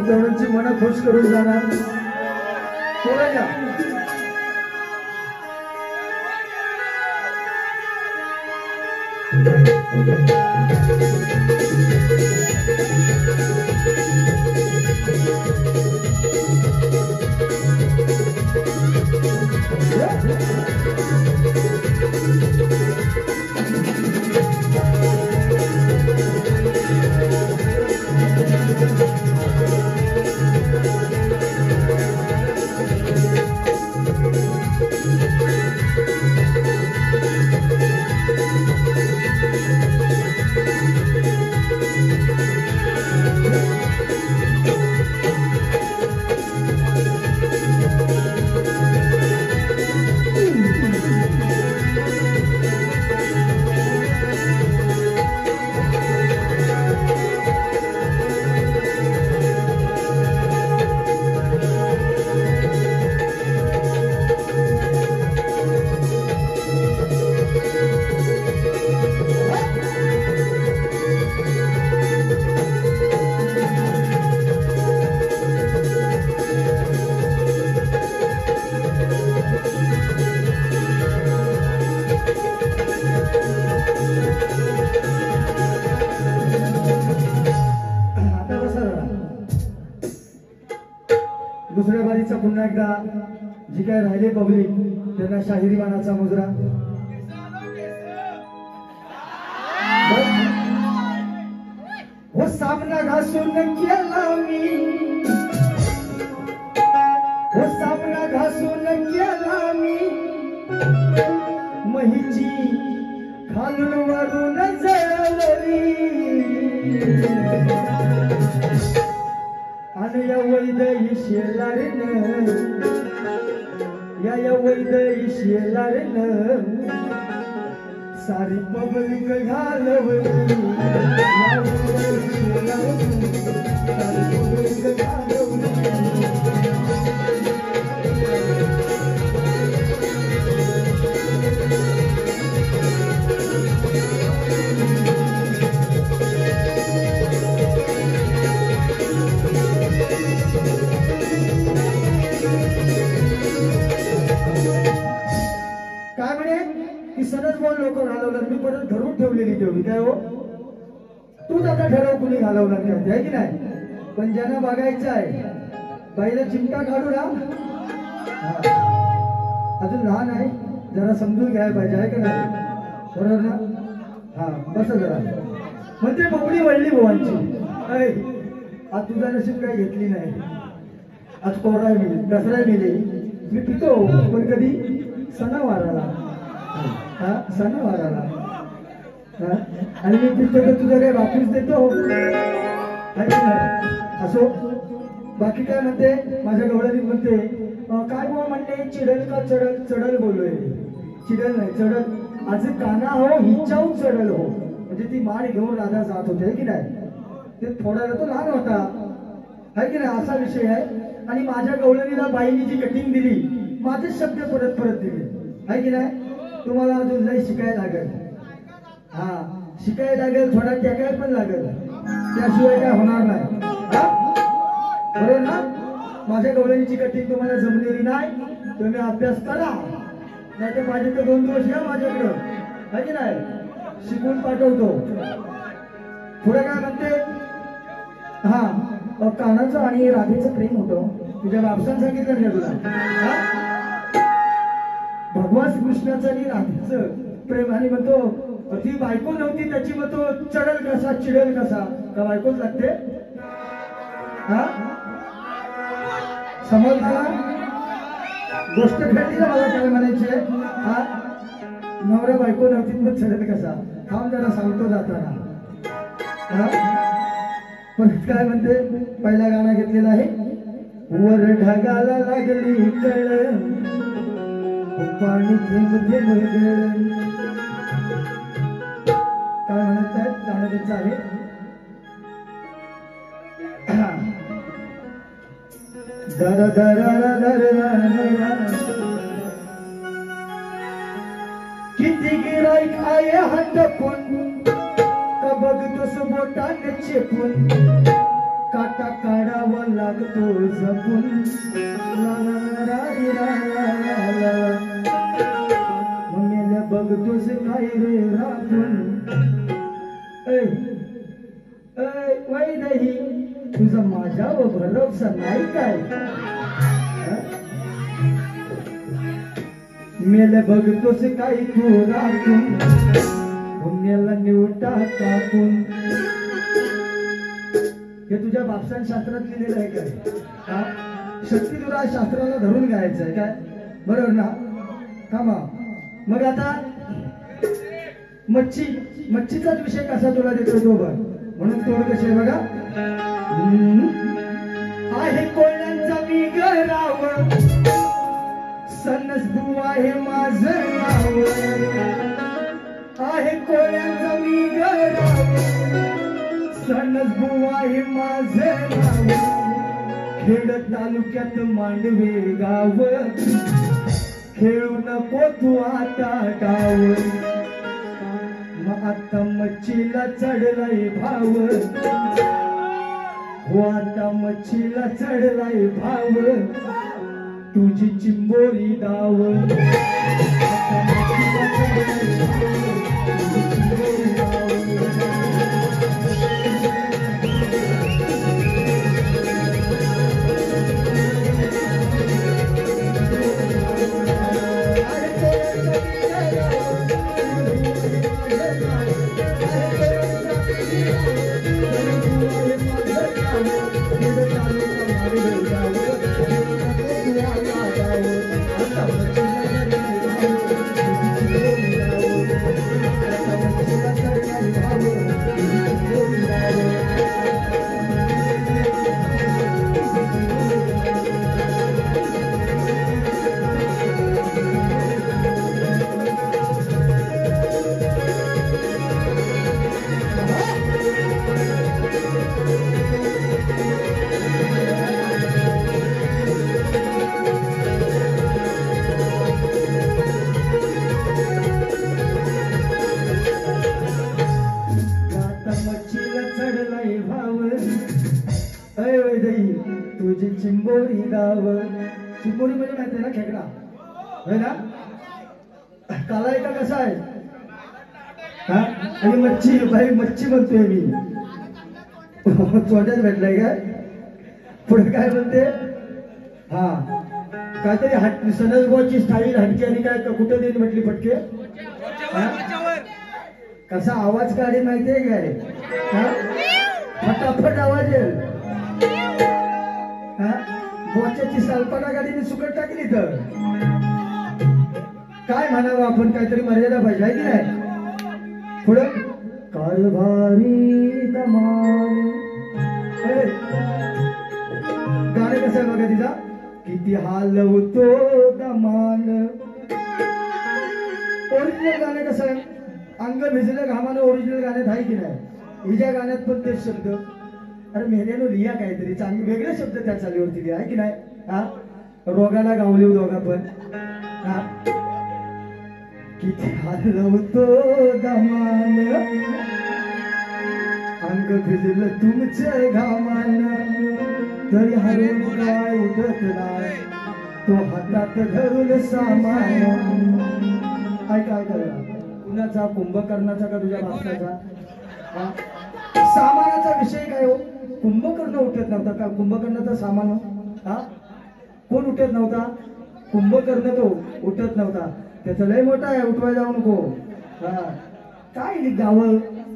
तरुणांची मन खुश करून जाणार थोडं घ्या दुसऱ्या बारीचा पुन्हा एकदा जी काय राहिले पब्लिक त्यांना शाहिरी मानाचा मुजरा हो सामना घासून केला मी हो सामना घासून केला मी महिची खालून वरून जळवली आणि या वैदही शेलारीन या वैदही शेलारीन सारी पब्लिक घालवली सारी पब्लिक घालवली काय म्हणे की सनच बोल लोक घालवलं मी परत घरून ठेवलेली तेवढी काय हो तूच आता ठरव कुणी घालवलं नाही आहे की नाही पण ज्यांना बघायचं आहे बाईला चिमटा काढू ना अजून लहान आहे जरा समजून घ्यायला पाहिजे आहे का नाही बरोबर ना हा बस जरा म्हणजे बबडी वळली भुवांची आज तुझा नशीब काय घेतली नाही आज कोराय मिळेल दसरा मिळेल मी पितो पण कधी सणावाराला हा सणावाराला आणि मी पितो तर तुझं काय वापस देतो असो बाकी काय म्हणते माझ्या गवळणी म्हणते काय बुवा म्हणते चिडल का चढल चढल बोललोय चिडल नाही चढल आज काना हो हिच्याहून चढल हो म्हणजे ती माळ घेऊन राधा जात होते की नाही ते थोडा तो लहान होता आहे की नाही असा विषय आहे आणि माझ्या गवळणीला बाईनी जी कटिंग दिली माझे शब्द परत परत दिले आहे की नाही तुम्हाला अजून लय शिकायला लागेल हा शिकायला लागेल थोडा टेकाय पण लागेल त्याशिवाय काय होणार नाही बरोबर ना माझ्या गवळणीची कटिंग तुम्हाला जमलेली नाही तुम्ही अभ्यास करा नाही तर माझे तर 2 दिवस या माझ्याकडं आहे की नाही शिकून पाठवतो पुढे काय म्हणते हा कानाचं आणि राधेचं प्रेम होतं तुझ्या बापसान सांगितलं नाही तुला भगवान कृष्णाचं आणि राधेचं प्रेम आणि म्हणतो ती बायको नव्हती त्याची म्हणतो चढल कसा चिडल कसा का बायकोच लागते हा समजला गोष्ट घडली ना मला काय म्हणायचे हा नवरा बायको नव्हती मग चढल कसा थांब जरा सांगतो जाताना हा पण काय म्हणते पहिला गाणं घेतलेला आहे वर ढगाला लागली कळ पाणी थेंब थेंब गळ काय म्हणत आहेत गाणं त्याचं आहे दर दर दर किती गिराईक आहे हटकून का बघतोस बोटाने चेपून काटा काढावा लागतो जपून ला ला ला ला ला ला ला मम्मीला बघतोस काय रे राखून ऐ ऐ वैदही तुझा माझ्यावर भरोसा नाही काय मेले बघतोस काय तू राखून मम्मीला निवटा कापून हे तुझ्या बापसान शास्त्रात लिहिलेलं आहे काय शक्ती तुला शास्त्राला धरून गायचं आहे काय बरोबर ना थांबा मग आता मच्छीचाच विषय कसा तुला देतो तो बघ म्हणून तोड कशी आहे बघा आहे कोळ्यांचा मी गराव सन्नस बुवा हे माझं नाव आहे कोळ्यांचा मी गराव सन्नस बुवा हे माझं नाव खेड तालुक्यात मांडवे गाव खेळू नको तू आता डाव मग आता मच्छीला चढलाय भाव हो आता मच्छीला चढलाय भाव तुझी चिंबोरी दाव आता मच्छीला चढलाय भाव, तुझी चिंबोरी गाव चिंबोरी म्हणजे माहिती आहे ना खेकडा है ना काला आहे का कसा आहे हा आणि मच्छी भाई मच्छी म्हणतोय मी चोट्यात भेटलाय काय पुढे काय म्हणते हा काहीतरी सनसगोची स्टाईल हटकी आणि काय कुठं देईन म्हटली फटके कसा आवाज काढे माहितीये काय फटाफट आवाज येईल बोच्याची सालपाटा गाडीने सुकट टाकली तर काय म्हणावं आपण काहीतरी मर्यादा पाहिजे आहे की नाही पुढं कारभारी दमान गाणं कसं आहे बघा तिचा किती हालवतो दमान ओरिजिनल गाणं कसं आहे अंग भिजलं घामानं ओरिजिनल गाण्यात आहे की नाही हिच्या गाण्यात पण तेच शब्द अरे मेहनत लिहा काहीतरी चांगले वेगळे शब्द त्या चालीवरती लिहा आहे की नाही हा रोगाला गावली दोघा पण हा किती हलवतो दमान अंग भिजलं तुमचं घामान तरी हरून काय उठत नाही तो हातात धरून सामान ऐका कुणाचा कुंभकर्णाचा का तुझ्या भाषाचा सामानाचा विषय काय हो कुंभकर्ण उठत नव्हता का कुंभकर्णाचा सामान हा कोण उठत नव्हता कुंभकर्ण तो उठत नव्हता त्याचा लय मोठा आहे उठवाय जाऊ नको हा काय गाव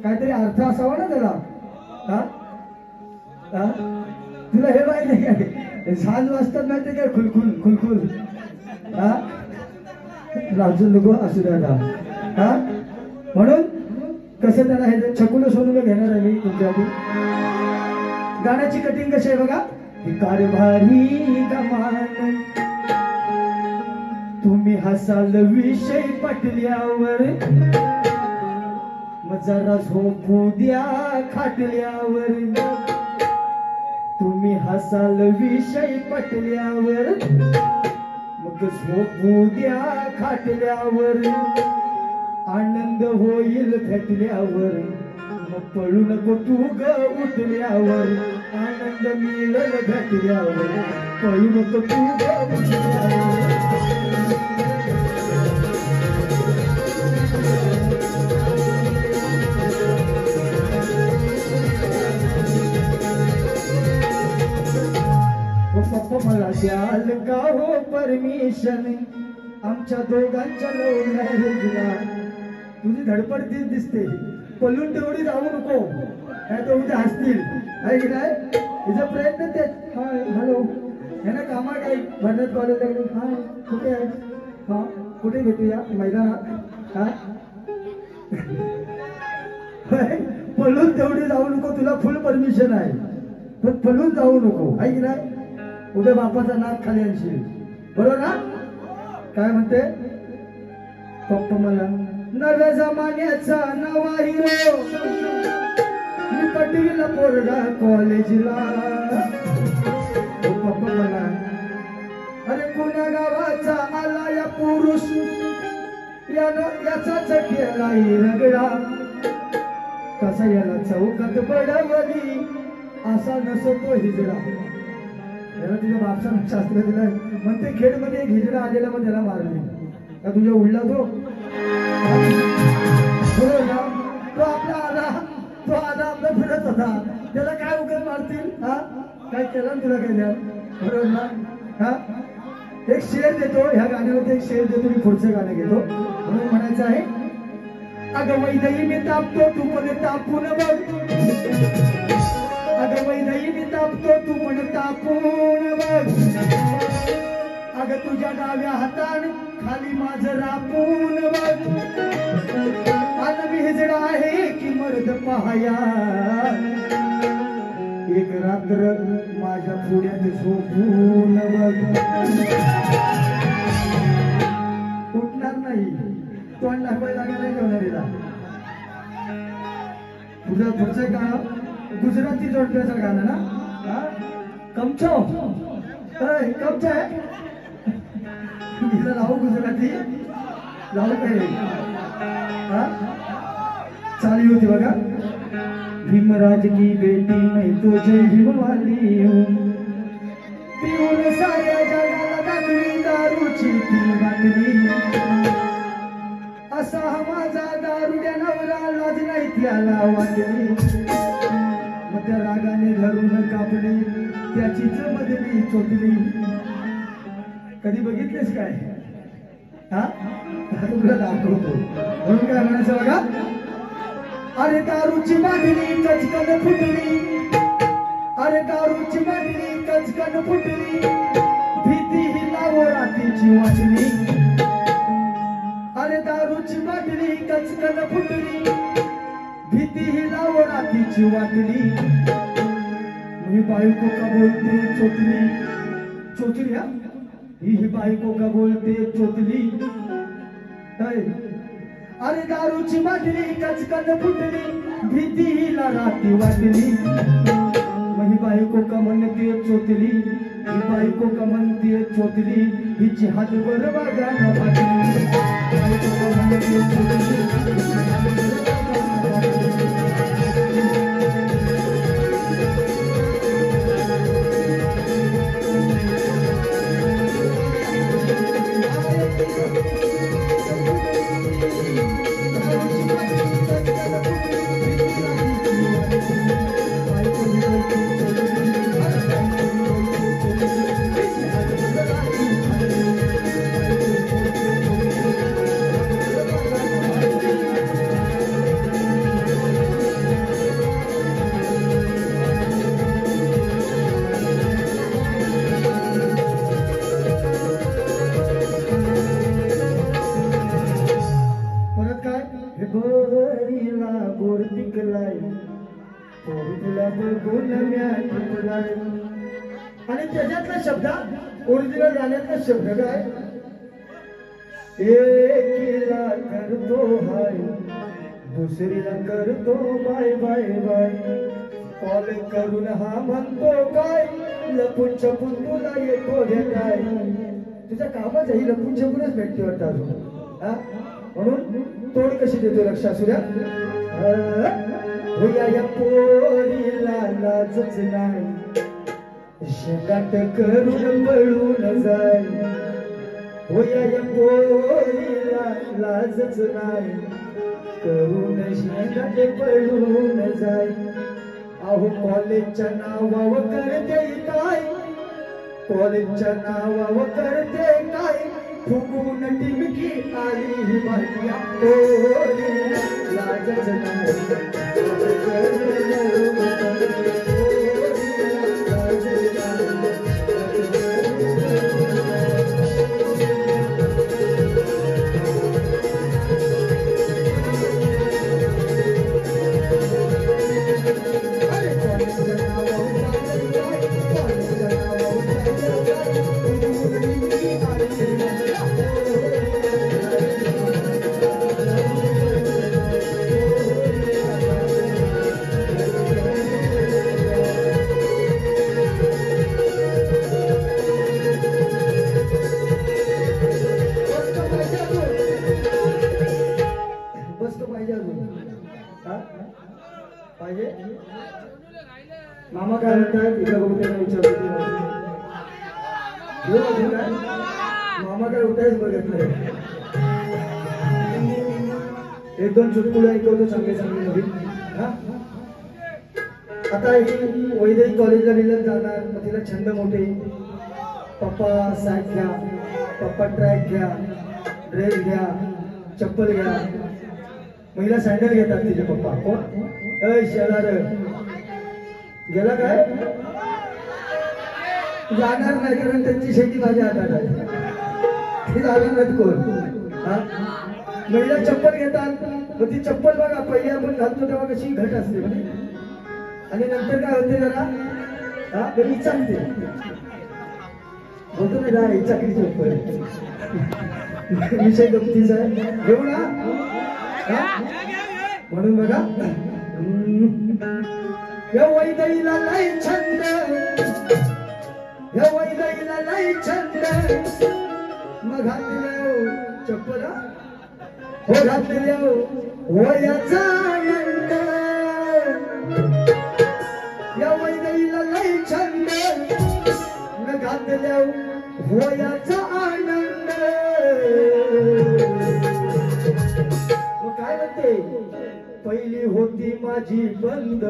काहीतरी अर्थ असावा ना त्याला हा तुला हे माहिती काय सांज वाजतात माहिती काय खुलखुल खुलखुल हा राजू नको असू द्या हा म्हणून कसं त्याला हे छकुल सोनूला घेणार आहे मी तुमच्यासाठी गाण्याची कटिंग कशी आहे बघा कारभारी दमान तुम्ही हसाल विषय पटल्यावर मग जरा झोपू द्या खाटल्यावर तुम्ही हसाल विषय पटल्यावर मग झोपू द्या खाटल्यावर आनंद होईल भेटल्यावर मग पळू नको तू ग उठल्यावर आनंद मिळेल भेटल्यावर कळू नको तू पप्पा मला द्याल का हो परमिशन आमच्या दोघांच्या लव्ह मॅरेजला तुझी धडपड तीच दिसते पलून तेवढी जाऊ नको नाही तर उद्या हसतील आहे की नाही तिचा प्रयत्न तेच हाय हॅलो ह्याना कामा काय भरण्यात कॉलेज लागली हाय कुठे आहे हा कुठे भेटूया मैदानात हा पलून तेवढी जाऊ नको तुला फुल परमिशन आहे पण पलून जाऊ नको आहे की नाही उद्या बापाचा नाक खाली आणशील बरोबर ना काय म्हणते पप्पा मला नव्या जमान्याचा नवा हिरो मी पटवीला पोरगा कॉलेजला पप्पा मला अरे कोण्या गावाचा आला या पुरुष याचाच केला रगडा कसा याला चौकात बडवली असा नसतो हिजडा याला तुझ्या बापचा शास्त्र दिलं म्हणते खेडमध्ये एक हिजडा आलेला मग त्याला मारले का तुझ्या उडला तो तो आला आपला फिरत होता त्याला काय उगाच मारतील हा काय केलं तुला काय द्या बरोबर ना हा एक शेर देतो ह्या गाण्यामध्ये एक शेर देतो मी पुढचं गाणं घेतो म्हणून म्हणायचं आहे अगं वैदई मी तापतो तू पण तापून बघ अगं वैदई मी तापतो तू पण तापून बघ अगं तुझ्या डाव्या हातान खाली माझं रापून बघ आता मी हिजडा आहे की मर्द पहाया एक रात्र माझ्या पुढ्यात झोपून बघ उठणार नाही तोंड दाखवायला जागा नाही ठेवणार पुढचं गाणं गुजराती जोडप्याचं गाणं ना कमचो कमचा आहे लावू गुजराती लावू काय चाली होती बघा भीमराज की बेटी मैं तो जय भीम वाली हूँ पिऊन साऱ्या जगाला दाखवी दारूची ती बाटली असा हा माझा दारुड्या नवरा लाज नाही त्याला वाटली मग त्या रागाने घरून कापली त्याचीच मधली चोटली कधी बघितलेस काय हा तुला दाखवतो म्हणून काय म्हणायचं बघा अरे दारूची बाटली कचकन फुटली अरे दारूची बाटली कचकन फुटली भीती ही लावो रात्रीची वाटली अरे दारूची बाटली कचकन फुटली भीती ही लावो रात्रीची वाटली मी बायको का बोलते चोचली चोचली हा ही बायको का बोलते चोचली अरे दारूची बाटली कचकन फुटली भीती हिला राती वाटली मही बायको का म्हणते चोचली ही बायको का म्हणते चोचली हिची हात वर वागायला वाटली बायको का म्हणते चोचली आणि त्याच्यातला शब्द ओरिजिनल गाण्यातला शब्द काय एकीला करतो हाय दुसरीला करतो बाय बाय बाय कॉल करून हा म्हणतो काय लपून छपून तुला येतो हे काय तुझ्या कामाच ही लपून छपूनच भेटते वाटतं अजून हा म्हणून तोड कशी देतो लक्षात सुद्या होया या पोरीला लाजच नाही शेकाट करून पळून जाय होया या पोरीला लाजच नाही करून शेकाट पळून जाय अहो कॉलेजच्या नावावर करते काय कॉलेजच्या नावावर करते काय फुगून टिमकी आली ही माझ्या पोरीला लाजच नाही मामा काय म्हणतात इकडे बघू त्यांना विचारतो मामा काय उठायच बघत नाही एक दोन चुटकुले ऐकवतो चांगले चांगले नवीन आता ही वैद्यकीय कॉलेजला रिलत जाणार मग तिला छंद मोठे पप्पा सॅक घ्या पप्पा ट्रॅक घ्या ड्रेस घ्या चप्पल घ्या महिला सँडल घेतात तिचे पप्पा कोण शेलार गेला काय जाणार नाही कारण त्यांची शेती माझ्या हातात आहे हे जाणार कोण महिला चप्पल घेतात मग ती चप्पल बघा पहिले आपण घालतो तेव्हा कशी घट असते आणि नंतर काय होते जरा कधी चालते बोलतो ना जा चाकरी चप्पल विषय गमतीचा आहे घेऊ ना म्हणून बघा या वैदईला लय छंद या वैदईला लय छंद मग घातल्या चप्पल हो घातल्या वयाचा आनंद या वैदईला लय छंद मग घातल्या वयाचा आनंद मग काय म्हणते पहिली होती माझी बंद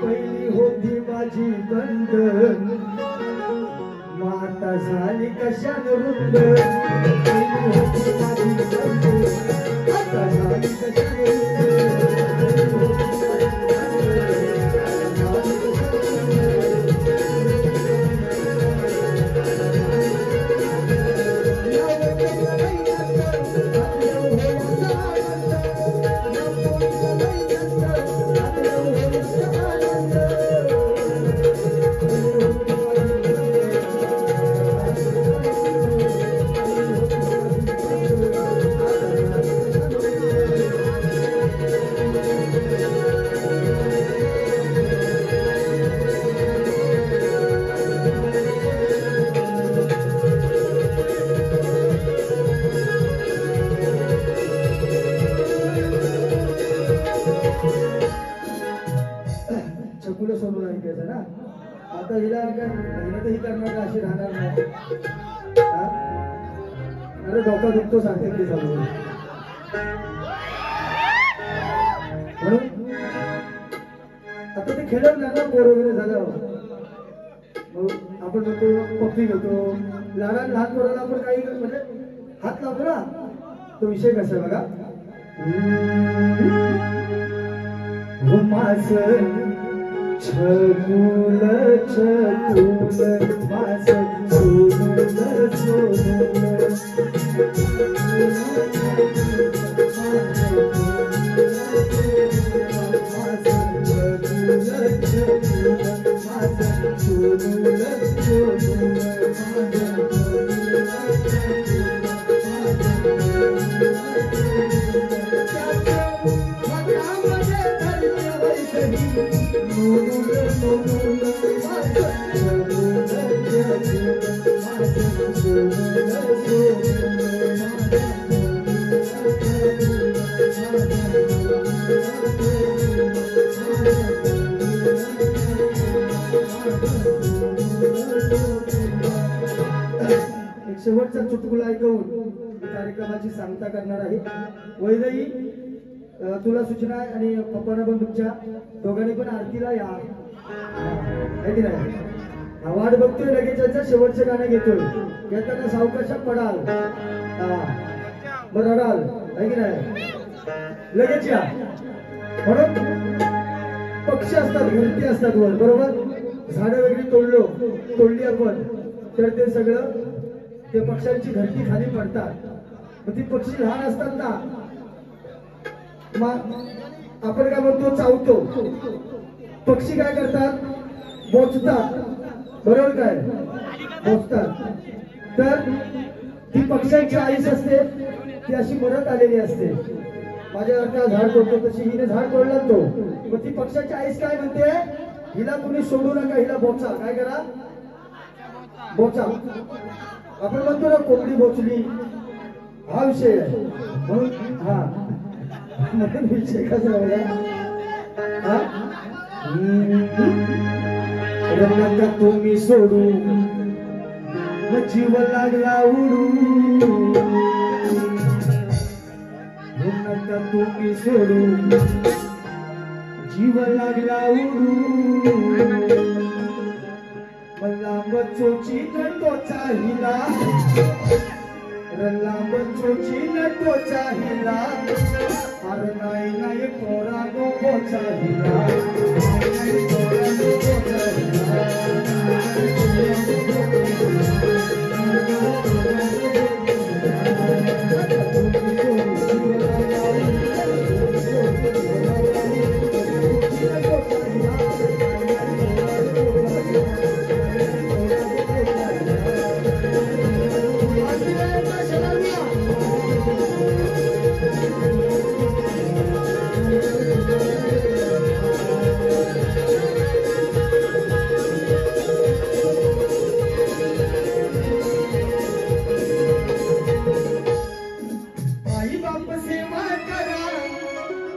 पहिली होती माझी बंद माता झाली कशान रुंद पहिली होती माझी बंद आता झाली कशान आता हिला मेहनतही करणार अशी राहणार नाही अरे डोका दुखतो सांगते ते चालू म्हणून आता ते खेळत नाही ना पोर वगैरे झालं मग आपण म्हणतो पप्पी घेतो लहान पोराला आपण काही म्हणजे हात लावतो ना तो विषय कसा आहे बघा मास छकुल छकुल मास सोनुल सोनुल शेवटचा चुटकुला ऐकवून कार्यक्रमाची सांगता करणार आहे. वैदई तुला सूचना आहे आणि पप्पांना पण तुमच्या दोघांनी पण आरतीला या. आहे की नाही? वाट बघतोय लगेच शेवटचं गाणं घेतोय. घेताना सावकाशात पडाल बरं रडाल. आहे की नाही? लगेच या. म्हणून पक्षी असतात घरटी असतात वर बरोबर. झाडं वगैरे तोडली आपण तर ते सगळं ते पक्ष्यांची घरटी खाली पडतात. मग ती पक्षी लहान असतात ना मग आपण काय म्हणतो चावतो. पक्षी काय करतात बोचतात बरोबर काय बोचतात. तर ती पक्ष्यांची आईस असते ती अशी मरत आलेली असते. माझ्यासारखा झाड तोडतो तशी हिने झाड तोडला तो. मग ती पक्ष्याची आईस काय म्हणते हिला कुणी सोडू नका हिला बोचा. काय करा बोचा. आपण म्हणतो ना कोंबडी बोचली हा विषय आहे. म्हणून हा म्हणून विषय कसा हा नका तुम्ही सोडू जीव लागला उडू. नका तुम्ही सोडू जीव लागला उडू. लांब चोची नटो चाहिला लांब चोची नटो चाहिला. अरे नाही नाही पोरा नको चाहिला.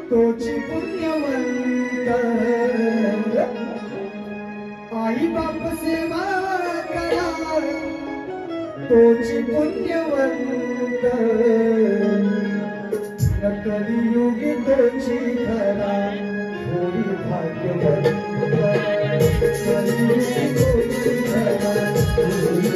तोची पुण्यवंत आई बाप सेवा करा तोची पुण्यवंत. कलियुगी तोची खरा थोडी भाग्यवंत. कलियुगी तोची खरा थोडी